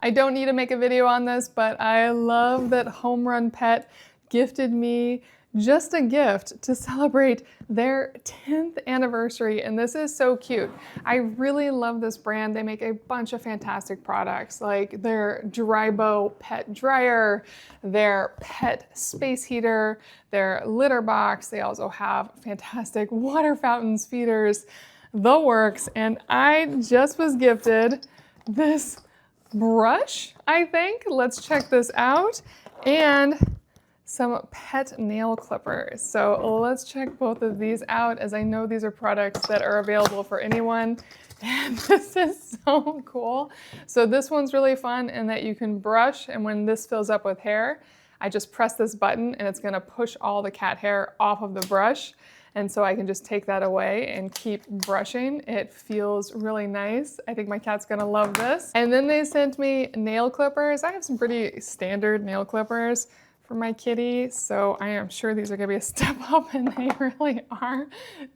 I don't need to make a video on this, but I love that Homerun Pet gifted me just a gift to celebrate their 10th anniversary, and this is so cute. I really love this brand. They make a bunch of fantastic products, like their Drybo pet dryer, their pet space heater, their litter box. They also have fantastic water fountains, feeders, the works, and I just was gifted this brush, I think. Let's check this out. And some pet nail clippers. So let's check both of these out, as I know these are products that are available for anyone. And this is so cool. So this one's really fun in that you can brush, and when this fills up with hair, I just press this button and it's gonna push all the cat hair off of the brush. And so I can just take that away and keep brushing. It feels really nice. I think my cat's gonna love this. And then they sent me nail clippers. I have some pretty standard nail clippers for my kitty, so I am sure these are gonna be a step up, and they really are.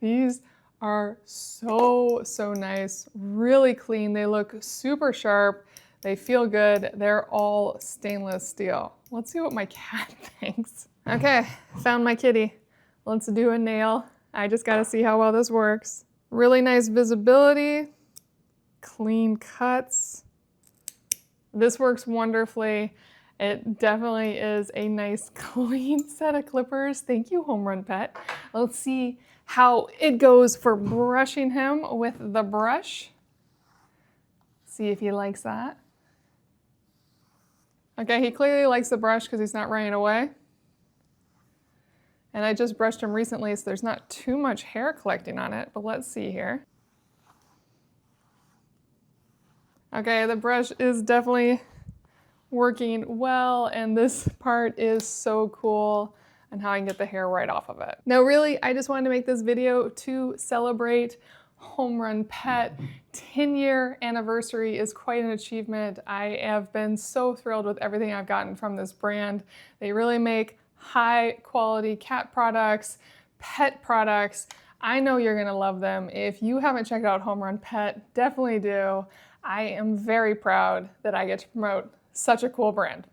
These are so nice, really clean. They look super sharp. They feel good. They're all stainless steel. Let's see what my cat thinks. Okay, found my kitty. Let's do a nail. I just gotta see how well this works. Really nice visibility, clean cuts. This works wonderfully. It definitely is a nice clean set of clippers. Thank you, Homerun Pet. Let's see how it goes for brushing him with the brush. See if he likes that. Okay, he clearly likes the brush because he's not running away. And I just brushed him recently, so there's not too much hair collecting on it, but let's see here. Okay, the brush is definitely working well, and this part is so cool, and how I can get the hair right off of it. Now really, I just wanted to make this video to celebrate Homerun Pet. 10-year anniversary is quite an achievement. I have been so thrilled with everything I've gotten from this brand. They really make high quality cat products, pet products. I know you're gonna love them. If you haven't checked out Homerun Pet, definitely do. I am very proud that I get to promote such a cool brand.